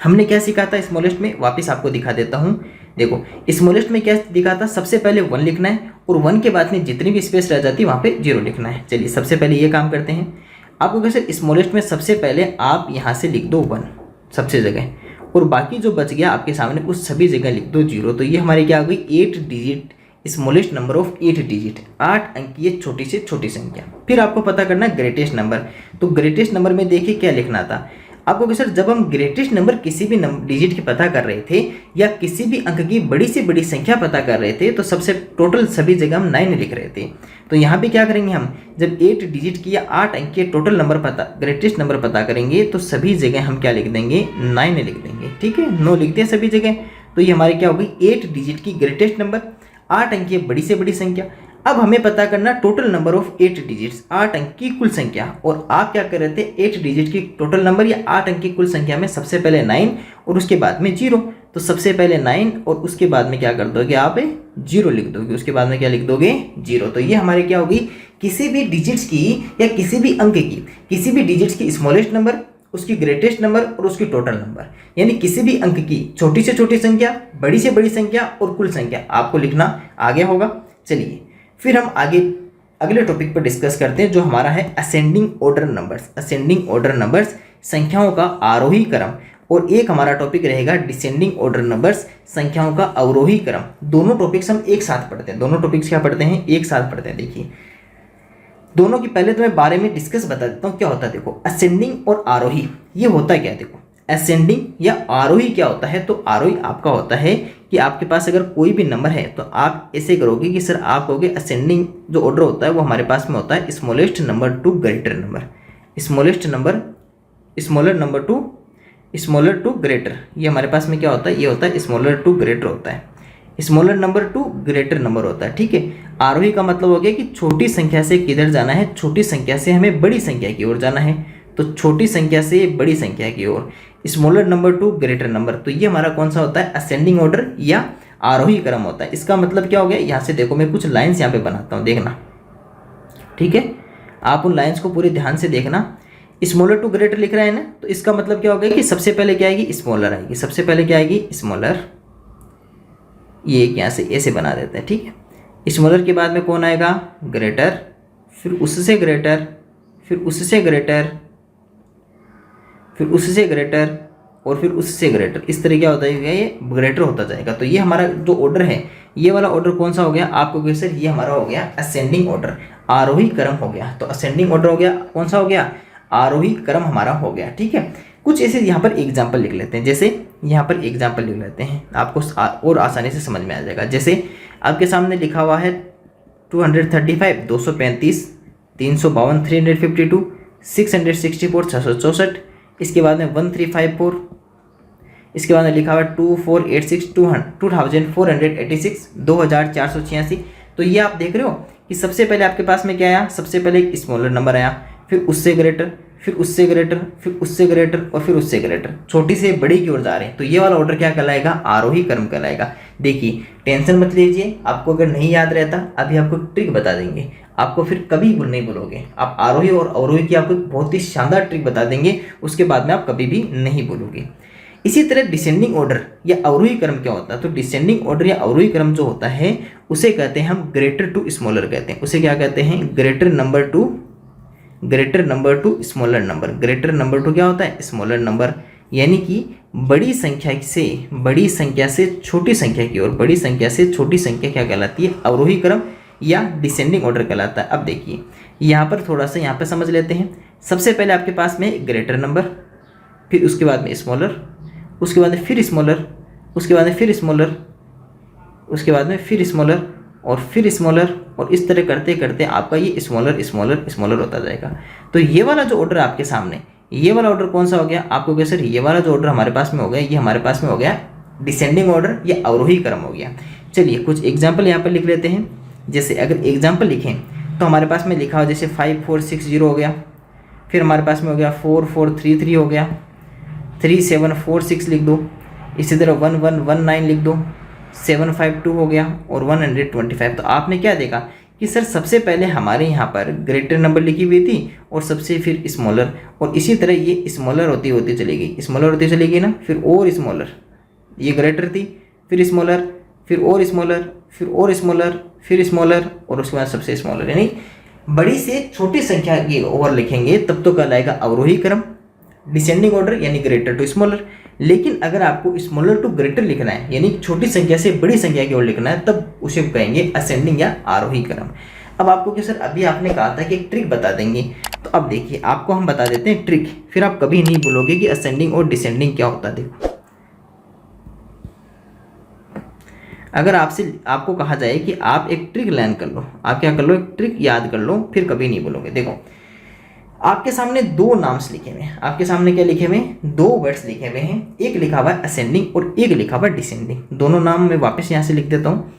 हमने क्या सीखा था स्मॉलेस्ट में, वापस आपको दिखा देता हूँ। देखो स्मॉलेस्ट में क्या दिखा था? सबसे पहले 1 लिखना है और 1 के बाद में जितनी भी स्पेस रह जाती है वहाँ पे 0 लिखना है। चलिए सबसे पहले ये काम करते हैं। आपको कैसे स्मॉलेस्ट में सबसे पहले आप यहाँ से लिख दो 1 सबसे जगह, और बाकी जो बच गया आपके सामने उस सभी जगह लिख दो 0। तो ये हमारी क्या हो गई? 8 digit smallest number of 8 digit, 8 अंकीय छोटी से छोटी संख्या। फिर आपको पता करना ग्रेटेस्ट नंबर। तो ग्रेटेस्ट नंबर में देखिए क्या लिखना था आपको कि सर जब हम ग्रेटेस्ट नंबर किसी भी डिजिट की पता कर रहे थे या किसी भी अंक की बड़ी से बड़ी संख्या पता कर रहे थे तो सबसे टोटल सभी जगह हम 9 लिख रहे थे। तो यहाँ पे क्या करेंगे हम, जब 8 डिजिट की या 8 अंक के टोटल नंबर पता, ग्रेटेस्ट नंबर पता करेंगे तो सभी जगह हम क्या लिख देंगे? 9 लिख देंगे। ठीक है, 9 लिखते हैं सभी जगह। तो ये हमारी क्या होगी? 8 डिजिट की ग्रेटेस्ट नंबर, 8 अंक की बड़ी से बड़ी संख्या। अब हमें पता करना टोटल नंबर ऑफ 8 डिजिट्स, 8 अंक की कुल संख्या। और आप क्या कर रहे थे? 8 डिजिट की टोटल नंबर या 8 अंक की कुल संख्या में सबसे पहले 9 और उसके बाद में 0। तो सबसे पहले 9 और उसके बाद में क्या कर दोगे? आप 0 लिख दोगे, उसके बाद में क्या लिख दोगे? 0। तो ये हमारी क्या होगी? किसी भी डिजिट्स की या किसी भी अंक की, किसी भी डिजिट्स की स्मॉलेस्ट नंबर, उसकी ग्रेटेस्ट नंबर और उसकी टोटल नंबर, यानी किसी भी अंक की छोटी से छोटी संख्या, बड़ी से बड़ी संख्या और कुल संख्या आपको लिखना आ गया होगा। चलिए फिर हम आगे अगले टॉपिक पर डिस्कस करते हैं जो हमारा है ascending order numbers. Ascending order numbers, संख्याओं का आरोही क्रम। और एक हमारा टॉपिक रहेगा डिसेंडिंग ऑर्डर नंबर्स, संख्याओं का अवरोही क्रम। दोनों टॉपिक्स हम एक साथ पढ़ते हैं। दोनों टॉपिक्स क्या पढ़ते हैं? एक साथ पढ़ते हैं। देखिए दोनों की पहले तो मैं बारे में डिस्कस बता देता हूँ क्या होता है। देखो असेंडिंग और आरोही ये होता है क्या? देखो असेंडिंग या आरोही क्या होता है? तो आरोही आपका होता है कि कि आपके पास अगर कोई भी नंबर है तो आप ऐसे करोगे कि सर आप कहोगे असेंडिंग जो ऑर्डर होता है वो हमारे पास में होता है smallest number to greater number, smallest number smaller to greater. ये हमारे पास में क्या होता है, ये होता है स्मॉलर टू ग्रेटर होता है, smaller number to greater number होता है। ठीक है, आरोही का मतलब हो गया कि छोटी संख्या से किधर जाना है, छोटी संख्या से हमें बड़ी संख्या की ओर जाना है, तो छोटी संख्या से बड़ी संख्या की ओर, smaller number to greater number. तो ये हमारा कौन सा होता है, असेंडिंग ऑर्डर या आरोही क्रम होता है। इसका मतलब क्या हो गया, यहाँ से देखो मैं कुछ लाइन्स यहाँ पे बनाता हूँ, देखना। ठीक है, आप उन लाइन्स को पूरे ध्यान से देखना। स्मॉलर टू ग्रेटर लिख रहा है ना, तो इसका मतलब क्या हो गया कि सबसे पहले क्या आएगी, स्मॉलर आएगी, सबसे पहले क्या आएगी, स्मॉलर। ये एक यहाँ से ऐसे बना देते हैं। ठीक है, स्मॉलर के बाद में कौन आएगा, ग्रेटर, फिर उससे ग्रेटर, फिर उससे ग्रेटर, फिर उससे ग्रेटर और फिर उससे ग्रेटर। इस तरह क्या होता है, ये ग्रेटर होता जाएगा। तो ये हमारा जो ऑर्डर है, ये वाला ऑर्डर कौन सा हो गया, आपको कहिए सर ये हमारा हो गया असेंडिंग ऑर्डर, आरोही क्रम हो गया। तो असेंडिंग ऑर्डर हो गया, कौन सा हो गया, आरोही क्रम हमारा हो गया। ठीक है, कुछ ऐसे यहाँ पर एग्जाम्पल लिख लेते हैं, जैसे यहाँ पर एग्जाम्पल लिख लेते हैं, आपको और आसानी से समझ में आ जाएगा। जैसे आपके सामने लिखा हुआ है 235, 235, 352, 352, 664, 664, इसके बाद में 1354, इसके बाद में लिखा हुआ है 2486, 2486, 2486। तो ये आप देख रहे हो कि सबसे पहले आपके पास में क्या आया, सबसे पहले एक स्मॉलर नंबर आया, फिर उससे ग्रेटर, फिर उससे ग्रेटर, फिर उससे ग्रेटर और फिर उससे ग्रेटर, छोटी से बड़ी की ओर जा रहे हैं। तो ये वाला ऑर्डर क्या कहलाएगा, आरोही क्रम कहलाएगा। देखिए टेंशन मत लीजिए, आपको अगर नहीं याद रहता अभी आपको ट्रिक बता देंगे, आपको फिर कभी नहीं भूलोगे। आप आरोही और अवरोही की आपको बहुत ही शानदार ट्रिक बता देंगे, उसके बाद में आप कभी भी नहीं भूलोगे। इसी तरह डिसेंडिंग ऑर्डर या अवरोही क्रम क्या होता है, तो डिसेंडिंग ऑर्डर या अवरोही क्रम जो होता है उसे कहते हैं हम ग्रेटर टू स्मॉलर कहते हैं। उसे क्या कहते हैं, greater number two smaller number. Greater number two क्या होता है, स्मॉलर नंबर, यानी कि बड़ी संख्या से छोटी संख्या की ओर, बड़ी संख्या से छोटी संख्या क्या कहलाती है, अवरोही क्रम या डिसेंडिंग ऑर्डर कहलाता है। अब देखिए यहाँ पर थोड़ा सा यहाँ पर समझ लेते हैं। सबसे पहले आपके पास में ग्रेटर नंबर, फिर उसके बाद में स्मॉलर, उसके बाद में फिर स्मॉलर, उसके बाद में फिर स्मॉलर, उसके बाद में फिर स्मॉलर और फिर स्मॉलर, और इस तरह करते करते आपका ये स्मॉलर स्मॉलर स्मॉलर होता जाएगा। तो ये वाला जो ऑर्डर आपके सामने, ये वाला ऑर्डर कौन सा हो गया, आपको क्या सर ये वाला जो ऑर्डर हमारे पास में हो गया, ये हमारे पास में हो गया डिसेंडिंग ऑर्डर या अवरोही क्रम हो गया। चलिए कुछ एग्जाम्पल यहाँ पर लिख लेते हैं। जैसे अगर एग्जाम्पल लिखें तो हमारे पास में लिखा हो जैसे 5460 हो गया, फिर हमारे पास में हो गया 4433 हो गया, 3746 लिख दो, इसी तरह 1119 लिख दो, 752 हो गया और 125। तो आपने क्या देखा कि सर सबसे पहले हमारे यहाँ पर ग्रेटर नंबर लिखी हुई थी और सबसे फिर स्मॉलर, और इसी तरह ये स्मॉलर होती चली गई, स्मॉलर होती चली गई ना, फिर और स्मॉलर, ये ग्रेटर थी, फिर स्मॉलर, फिर और स्मॉलर, फिर और स्मॉलर, फिर स्मॉलर और उसके बाद सबसे स्मॉलर। यानी बड़ी से छोटी संख्या की ओर लिखेंगे तब तो कहलाएगा अवरोही क्रम, डिसेंडिंग ऑर्डर यानी ग्रेटर टू स्मॉलर। लेकिन अगर आपको स्मॉलर टू ग्रेटर लिखना है यानी छोटी संख्या से बड़ी संख्या की ओर लिखना है, तब उसे कहेंगे असेंडिंग या आरोही क्रम। अब आपको क्या सर अभी आपने कहा था कि एक ट्रिक बता देंगे, तो अब देखिए आपको हम बता देते हैं ट्रिक, फिर आप कभी नहीं बोलोगे कि असेंडिंग और डिसेंडिंग क्या होता है। देखो अगर आपको कहा जाए कि आप एक ट्रिक लर्न कर लो, आप क्या कर लो, एक ट्रिक याद कर लो, फिर कभी नहीं बोलोगे। देखो आपके सामने दो नाम्स लिखे हुए हैं, आपके सामने क्या लिखे हुए हैं, दो वर्ड्स लिखे हुए हैं, एक लिखा हुआ है असेंडिंग और एक लिखा हुआ है डिसेंडिंग। दोनों नाम मैं वापस यहाँ से लिख देता हूँ।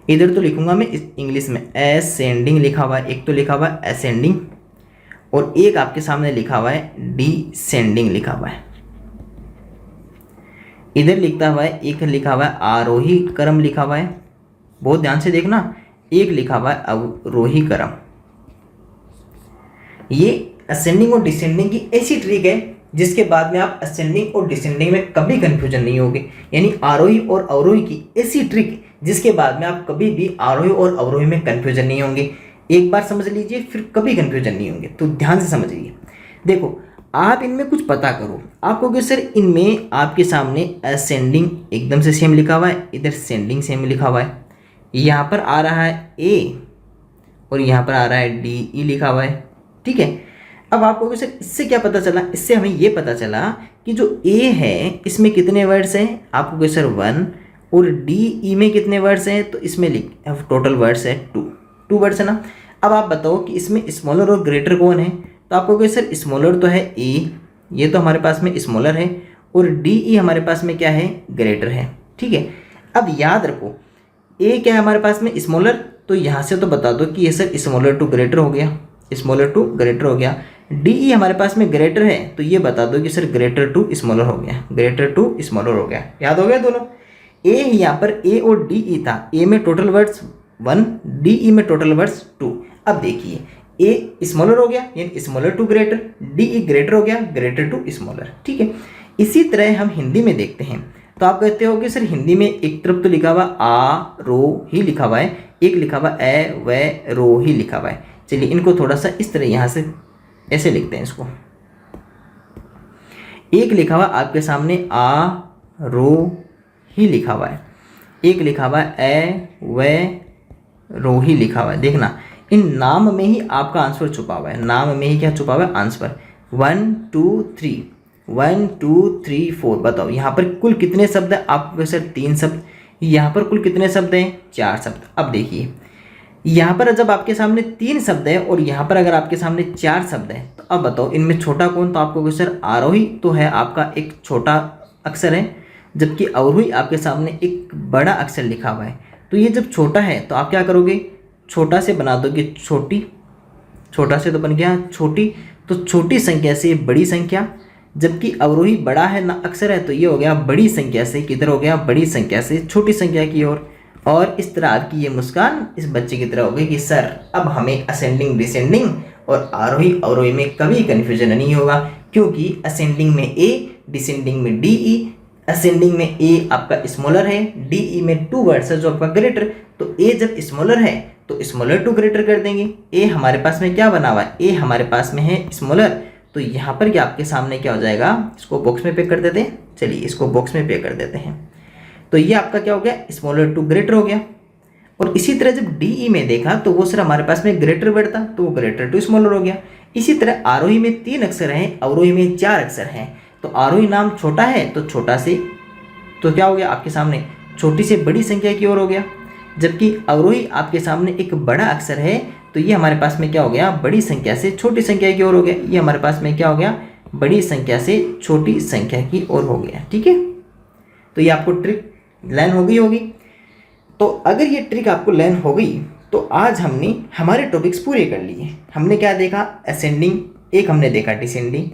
इधर तो लिखूंगा मैं इंग्लिश में असेंडिंग लिखा हुआ है, एक तो लिखा हुआ है असेंडिंग और एक आपके सामने लिखा हुआ है डिसेंडिंग लिखा हुआ है। इधर लिखता हुआ है, एक लिखा हुआ है आरोही क्रम लिखा हुआ है, बहुत ध्यान से देखना, एक लिखा हुआ है अवरोही क्रम। ये असेंडिंग और डिसेंडिंग की ऐसी ट्रिक है जिसके बाद में आप असेंडिंग और डिसेंडिंग में कभी कंफ्यूजन नहीं होगे, यानी आरोही और अवरोही की ऐसी ट्रिक जिसके बाद में आप कभी भी आरोही और अवरोही में कंफ्यूजन नहीं होंगे। एक बार समझ लीजिए फिर कभी कंफ्यूजन नहीं होंगे, तो ध्यान से समझिए। देखो आप इनमें कुछ पता करो, आपको कि सर इनमें आपके सामने असेंडिंग एकदम से सेम लिखा हुआ है, इधर सेंडिंग सेम लिखा हुआ है, यहाँ पर आ रहा है ए और यहाँ पर आ रहा है डी ई लिखा हुआ है, ठीक है। अब आपको सर इससे क्या पता चला, इससे हमें ये पता चला कि जो ए है इसमें कितने वर्ड्स हैं, आपको सर 1 और डी ई में कितने वर्ड्स हैं, तो इसमें लिख टोटल वर्ड्स है 2 वर्ड्स है ना। अब आप बताओ कि इसमें स्मॉलर और ग्रेटर कौन है, तो आपको कहे सर स्मॉलर तो है ए, ये तो हमारे पास में स्मॉलर है, और डी ई हमारे पास में क्या है, ग्रेटर है। ठीक है, अब याद रखो ए क्या है हमारे पास में, स्मॉलर, तो यहाँ से तो बता दो कि ये सर स्मॉलर टू ग्रेटर हो गया, स्मॉलर टू ग्रेटर हो गया। डी ई हमारे पास में ग्रेटर है, तो ये बता दो कि सर ग्रेटर टू स्मॉलर हो गया, ग्रेटर टू स्मॉलर हो गया। याद हो गया दोनों। ए यहाँ पर ए और डी ई था, ए में टोटल वर्ड्स 1, डी ई में टोटल वर्ड्स 2। अब देखिए ए स्मॉलर हो गया यानी smaller to greater, D E greater हो गया, ग्रेटर टू स्मॉलर। ठीक है, इसी तरह हम हिंदी में देखते हैं, तो आप कहते हो कि सर हिंदी में एक तरफ तो लिखा हुआ आ रो ही लिखा हुआ है, एक लिखा हुआ ए व रो ही लिखा हुआ है। चलिए इनको थोड़ा सा इस तरह यहाँ से ऐसे लिखते हैं इसको। एक लिखा हुआ आपके सामने आ रो ही लिखा हुआ है, एक लिखा हुआ ए व रो ही लिखा हुआ है। देखना इन नाम में ही आपका आंसर छुपा हुआ है, नाम में ही क्या छुपा हुआ है, आंसर। 1 2 3 1 2 3 4 बताओ यहाँ पर कुल कितने शब्द हैं, आपको सर 3 शब्द, यहाँ पर कुल कितने शब्द हैं, 4 शब्द। अब देखिए यहाँ पर जब आपके सामने 3 शब्द है और यहाँ पर अगर आपके सामने 4 शब्द है, तो अब बताओ इनमें छोटा कौन, तो आपको सर आरोही तो है आपका एक छोटा अक्षर है, जबकि अवरोही आपके सामने एक बड़ा अक्षर लिखा हुआ है। तो ये जब छोटा है तो आप क्या करोगे, छोटा से बना दोगे छोटी, छोटा से तो बन गया छोटी, तो छोटी संख्या से बड़ी संख्या, जबकि अवरोही बड़ा है ना अक्षर है, तो ये हो गया बड़ी संख्या से किधर हो गया, बड़ी संख्या से छोटी संख्या की ओर। और इस तरह आपकी ये मुस्कान इस बच्चे की तरह हो गई कि सर अब हमें असेंडिंग डिसेंडिंग और आरोही अवरोही में कभी कन्फ्यूजन नहीं होगा, क्योंकि असेंडिंग में ए, डिसेंडिंग में डी ई, असेंडिंग में ए आपका स्मॉलर है, डी ई में 2 वर्ड्स है जो आपका ग्रेटर, तो ए जब स्मॉलर है तो स्मॉलर टू ग्रेटर कर देंगे। ए हमारे पास में क्या बना हुआ है, ए हमारे पास में है स्मॉलर, तो यहाँ पर क्या आपके सामने क्या हो जाएगा, इसको बॉक्स में पे कर देते हैं। चलिए इसको बॉक्स में पे कर देते हैं, तो ये आपका क्या हो गया, स्मॉलर टू ग्रेटर हो गया। और इसी तरह जब डी ई में देखा तो वो सर हमारे पास में ग्रेटर वर्ड था, तो वो ग्रेटर टू स्मॉलर हो गया। इसी तरह आरोही में 3 अक्षर हैं, अवरोही में 4 अक्षर हैं, तो आरोही नाम छोटा है तो छोटा से, तो क्या हो गया आपके सामने छोटी से बड़ी संख्या की ओर हो गया, जबकि अवरोही आपके सामने एक बड़ा अक्षर है, तो ये हमारे पास में क्या हो गया, बड़ी संख्या से छोटी संख्या की ओर हो गया। ये हमारे पास में क्या हो गया, बड़ी संख्या से छोटी संख्या की ओर हो गया। ठीक है, तो ये आपको ट्रिक लर्न हो गई होगी। तो अगर ये ट्रिक आपको लर्न हो गई तो आज हमने हमारे टॉपिक्स पूरे कर लिए। हमने क्या देखा, असेंडिंग, एक हमने देखा डिसेंडिंग।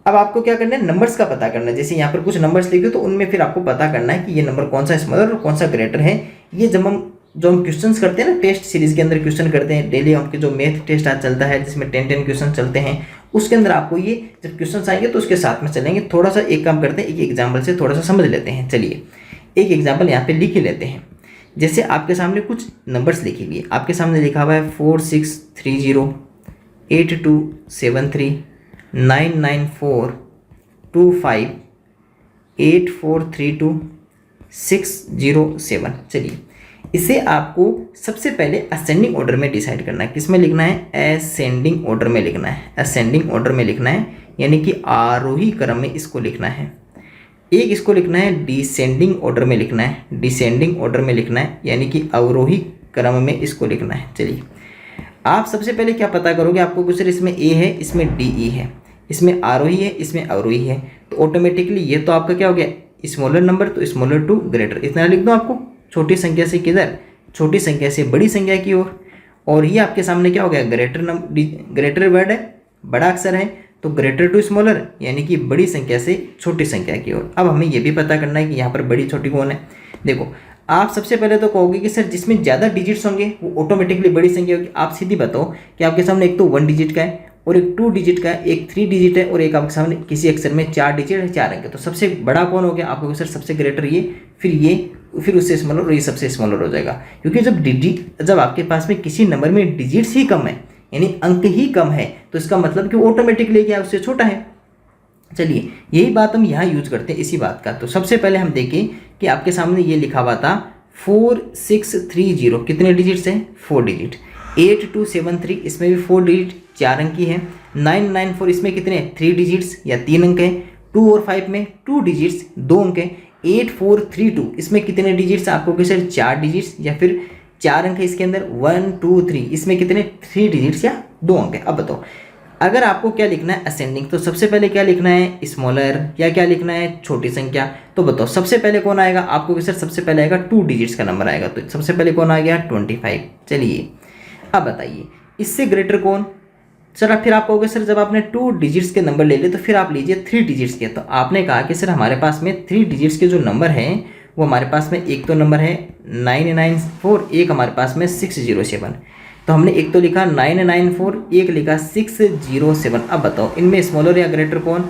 अब आपको क्या करना है, नंबर्स का पता करना है। जैसे यहाँ पर कुछ नंबर्स लिखे तो उनमें फिर आपको पता करना है कि ये नंबर कौन सा स्मॉलर और कौन सा ग्रेटर है। ये जब हम क्वेश्चंस करते हैं ना, टेस्ट सीरीज के अंदर क्वेश्चन करते हैं डेली, आपके जो मैथ टेस्ट आज चलता है जिसमें 10 क्वेश्चन चलते हैं, उसके अंदर आपको ये जब क्वेश्चन आएंगे तो उसके साथ में चलेंगे। थोड़ा सा एक काम करते हैं, एक एग्जाम्पल से थोड़ा सा समझ लेते हैं। चलिए एक एग्जाम्पल यहाँ पे लिख ही लेते हैं। जैसे आपके सामने कुछ नंबर्स लिखे हुए, आपके सामने लिखा हुआ है 4630 8273 994 25 8432 607। चलिए इसे आपको सबसे पहले असेंडिंग ऑर्डर में डिसाइड करना है। किस में लिखना है, असेंडिंग ऑर्डर में लिखना है। असेंडिंग ऑर्डर में लिखना है यानी कि आरोही क्रम में इसको लिखना है। एक इसको लिखना है डिसेंडिंग ऑर्डर में लिखना है, डिसेंडिंग ऑर्डर में लिखना है यानी कि अवरोही क्रम में इसको लिखना है। चलिए आप सबसे पहले क्या पता करोगे, आपको कुछ इसमें ए है, इसमें डी ई है, इसमें आरोही है, इसमें अवरोही है, तो ऑटोमेटिकली ये तो आपका क्या हो गया, स्मॉलर नंबर, तो स्मॉलर टू ग्रेटर। इतना लिख दो आपको, छोटी संख्या से किधर, छोटी संख्या से बड़ी संख्या की ओर। और ये आपके सामने क्या हो गया, ग्रेटर वर्ड है, बड़ा अक्षर है, तो ग्रेटर टू स्मॉलर यानी कि बड़ी संख्या से छोटी संख्या की ओर। अब हमें ये भी पता करना है कि यहाँ पर बड़ी छोटी कौन है। देखो आप सबसे पहले तो कहोगे कि सर जिसमें ज़्यादा डिजिट्स होंगे वो ऑटोमेटिकली बड़ी संख्या होगी। आप सीधी बताओ कि आपके सामने एक तो 1 डिजिट का है और एक 2 डिजिट का है, एक 3 डिजिट है और एक आपके सामने किसी अक्षर में 4 डिजिट है, 4 अंक है, तो सबसे बड़ा कौन हो गया, आपको सर सबसे ग्रेटर ये, फिर उससे स्मॉलर और ये सबसे स्मॉलर हो जाएगा। क्योंकि जब आपके पास में किसी नंबर में डिजिट्स ही कम है यानी अंक ही कम है, तो इसका मतलब कि ऑटोमेटिकली क्या उससे छोटा है। चलिए यही बात हम यहाँ यूज करते हैं इसी बात का। तो सबसे पहले हम देखें कि आपके सामने ये लिखा हुआ था 4630, कितने डिजिट्स हैं, 4 डिजिट। 8273 इसमें भी 4 डिजिट, 4 अंक की है। 994 इसमें कितने, 3 डिजिट्स या 3 अंक है। 2 और 5 में 2 डिजिट्स, 2 अंक है। 8432, इसमें कितने डिजिट्स आपको कि सर 4 डिजिट्स या फिर 4 अंक है इसके अंदर 1 2 3, इसमें कितने 3 डिजिट्स या 2 अंक है। अब बताओ अगर आपको क्या लिखना है असेंडिंग, तो सबसे पहले क्या लिखना है स्मॉलर या क्या लिखना है छोटी संख्या। तो बताओ सबसे पहले कौन आएगा आपको कि सर सबसे पहले आएगा 2 डिजिट्स का नंबर आएगा, तो सबसे पहले कौन आ गया 25। चलिए अब बताइए इससे ग्रेटर कौन। सर फिर आप कहोगे सर जब आपने 2 डिजिट्स के नंबर ले लिए तो फिर आप लीजिए 3 डिजिट्स के। तो आपने कहा कि सर हमारे पास में 3 डिजिट्स के जो नंबर हैं वो हमारे पास में एक तो नंबर है 994, एक हमारे पास में 607। तो हमने एक तो लिखा 994, एक लिखा 607। अब बताओ इनमें स्मॉलर या ग्रेटर कौन।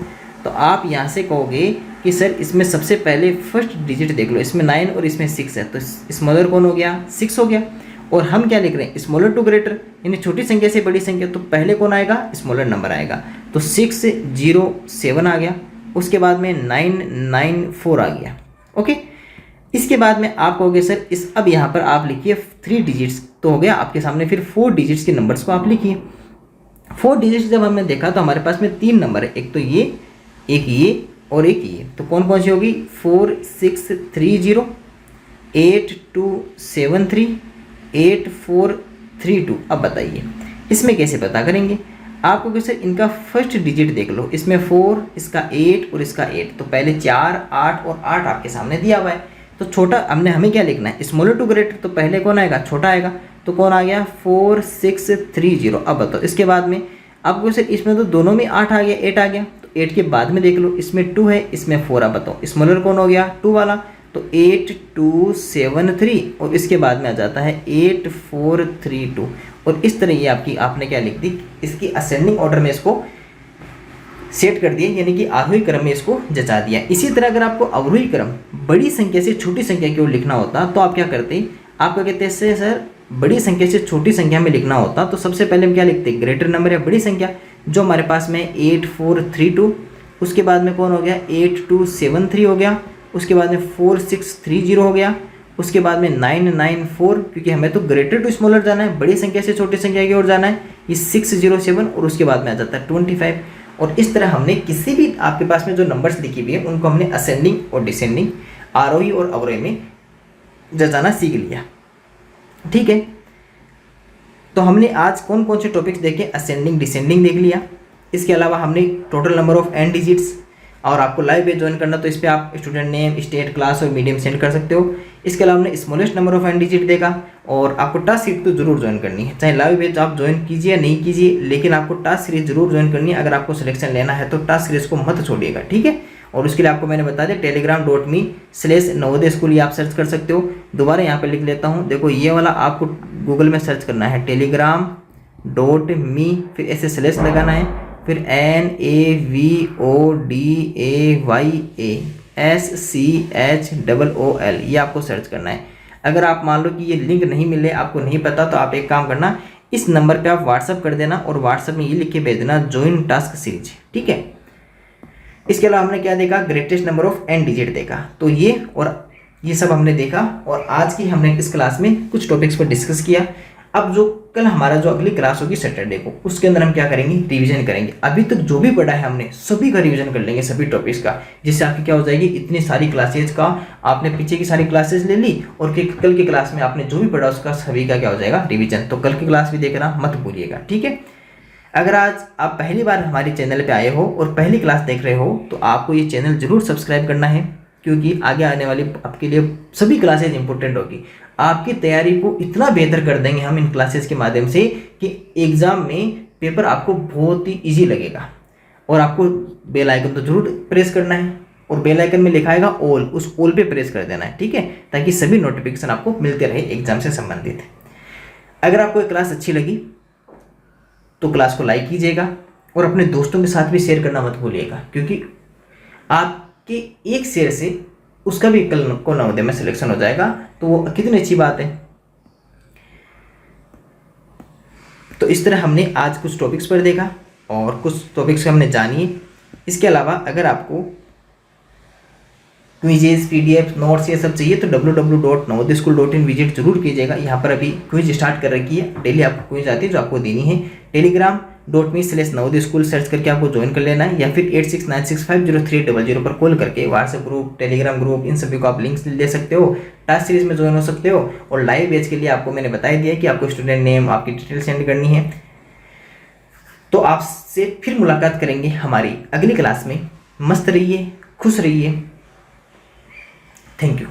तो आप यहाँ से कहोगे कि सर इसमें सबसे पहले फर्स्ट डिजिट देख लो, इसमें 9 और इसमें 6 है, तो स्मॉलर कौन हो गया 6 हो गया। और हम क्या लिख रहे हैं स्मॉलर टू ग्रेटर, यानी छोटी संख्या से बड़ी संख्या, तो पहले कौन आएगा स्मॉलर नंबर आएगा, तो 607 आ गया, उसके बाद में 994 आ गया। ओके, इसके बाद में आप कहोगे सर इस अब यहाँ पर आप लिखिए 3 डिजिट्स, तो हो गया आपके सामने। फिर 4 डिजिट्स के नंबर्स को आप लिखिए। 4 डिजिट्स जब हमने देखा तो हमारे पास में 3 नंबर है, एक तो ये, एक ये और एक ये, तो कौन कौन सी होगी 4630, 8273, 8432। अब बताइए इसमें कैसे पता करेंगे। आपको कैसे इनका फर्स्ट डिजिट देख लो, इसमें 4, इसका 8 और इसका 8, तो पहले 4, 8 और 8 आपके सामने दिया हुआ है। तो छोटा हमें क्या लिखना है स्मॉलर टू ग्रेटर, तो पहले कौन आएगा छोटा आएगा, तो कौन आ गया 4630। अब बताओ इसके बाद में आपको सर इसमें तो दोनों में 8 आ गया, 8 आ गया, तो 8 के बाद में देख लो इसमें 2 है इसमें 4। अब बताओ स्मॉलर कौन हो गया 2 वाला, तो 8273 और इसके बाद में आ जाता है 8432। और इस तरह ये आपने क्या लिख दी, इसकी असेंडिंग ऑर्डर में इसको सेट कर दिया, यानी कि आरोही क्रम में इसको जचा दिया। इसी तरह अगर आपको अवरोही क्रम बड़ी संख्या से छोटी संख्या की ओर लिखना होता तो आप क्या करते, आप क्या कहते हैं सर बड़ी संख्या से छोटी संख्या में लिखना होता तो सबसे पहले हम क्या लिखते ग्रेटर नंबर या बड़ी संख्या, जो हमारे पास में 8432, उसके बाद में कौन हो गया 8273 हो गया, उसके बाद में 4630 हो गया, उसके बाद में 994, क्योंकि हमें तो ग्रेटर टू स्मॉलर जाना है, बड़ी संख्या से छोटी संख्या की ओर जाना है, ये 607 और उसके बाद में आ जाता है 25। और इस तरह हमने किसी भी आपके पास में जो नंबर्स लिखी हुई है उनको हमने असेंडिंग और डिसेंडिंग, आरोही और अवरोही में जचाना सीख लिया। ठीक है, तो हमने आज कौन कौन से टॉपिक्स देखे, असेंडिंग डिसेंडिंग देख लिया। इसके अलावा हमने total number of n digits, और आपको लाइव बैच ज्वाइन करना तो इस पर आप स्टूडेंट नेम, स्टेट, क्लास और मीडियम सेंड कर सकते हो। इसके अलावा हमने smallest number of n digit देखा, और आपको टास्क सीरीज तो जरूर ज्वाइन करनी है, चाहे लाइव बैच आप ज्वाइन कीजिए या नहीं कीजिए, लेकिन आपको टास्क सीरीज जरूर ज्वाइन करनी है। अगर आपको सिलेक्शन लेना है तो टास्क सीरीज को मत छोड़िएगा, ठीक है। और उसके लिए आपको मैंने बता दिया telegram.me/नवोदय स्कूल, ये आप सर्च कर सकते हो। दोबारा यहाँ पे लिख लेता हूँ, देखो ये वाला आपको गूगल में सर्च करना है telegram.me, फिर ऐसे स्लैश लगाना है, फिर NAVODAYASCHOOL, ये आपको सर्च करना है। अगर आप मान लो कि ये लिंक नहीं मिले, आपको नहीं पता, तो आप एक काम करना, इस नंबर पे आप व्हाट्सअप कर देना और व्हाट्सअप में ये लिख के भेज देना ज्वाइन टास्क सीरीज, ठीक है। इसके अलावा हमने क्या देखा, greatest number of n digit देखा, तो ये सब हमने देखा। और आज की हमने इस क्लास में कुछ टॉपिक्स पर डिस्कस किया। अब जो कल हमारा जो अगली क्लास होगी सैटरडे को, उसके अंदर हम क्या करेंगे, रिवीजन करेंगे। अभी तक जो भी पढ़ा है हमने सभी का रिवीजन कर लेंगे, सभी टॉपिक्स का, जिससे आपकी क्या हो जाएगी, इतनी सारी क्लासेज का आपने पीछे की सारी क्लासेज ले ली, और कल की क्लास में आपने जो भी पढ़ा उसका सभी का क्या हो जाएगा, रिवीजन। तो कल की क्लास भी देखना मत भूलिएगा, ठीक है। अगर आज आप पहली बार हमारे चैनल पे आए हो और पहली क्लास देख रहे हो, तो आपको ये चैनल जरूर सब्सक्राइब करना है, क्योंकि आगे आने वाली आपके लिए सभी क्लासेज इंपॉर्टेंट होगी। आपकी तैयारी को इतना बेहतर कर देंगे हम इन क्लासेस के माध्यम से कि एग्जाम में पेपर आपको बहुत ही ईजी लगेगा। और आपको बेल आइकन तो जरूर प्रेस करना है, और बेल आइकन में लिखा आएगा ऑल, उस ऑल पे प्रेस कर देना है, ठीक है, ताकि सभी नोटिफिकेशन आपको मिलते रहे एग्जाम से संबंधित। अगर आपको ये क्लास अच्छी लगी तो क्लास को लाइक कीजिएगा, और अपने दोस्तों के साथ भी शेयर करना मत भूलिएगा, क्योंकि आपके एक शेयर से उसका भी कल को नवोदय में सिलेक्शन हो जाएगा, तो वो कितनी अच्छी बात है। तो इस तरह हमने आज कुछ टॉपिक्स पर देखा और कुछ टॉपिक्स हमने जानिए। इसके अलावा अगर आपको क्विजेज, PDF, नोट्स ये सब चाहिए तो www.navodayaschool.in विजिट जरूर कीजिएगा। यहाँ पर अभी क्विज स्टार्ट कर रखी है, डेली आपको क्विज आती है जो आपको देनी है। .me/नवोदय स्कूल सर्च करके आपको ज्वाइन कर लेना है, या फिर 8696503000 पर कॉल करके व्हाट्सएप ग्रुप, टेलीग्राम ग्रुप, इन सभी को आप लिंक्स ले सकते हो। टास्क सीरीज में ज्वाइन हो सकते हो। और लाइव बैच के लिए आपको मैंने बता दिया कि आपको स्टूडेंट नेम, आपकी डिटेल सेंड करनी है। तो आपसे फिर मुलाकात करेंगे हमारी अगली क्लास में। मस्त रहिए, खुश रहिए। Thank you.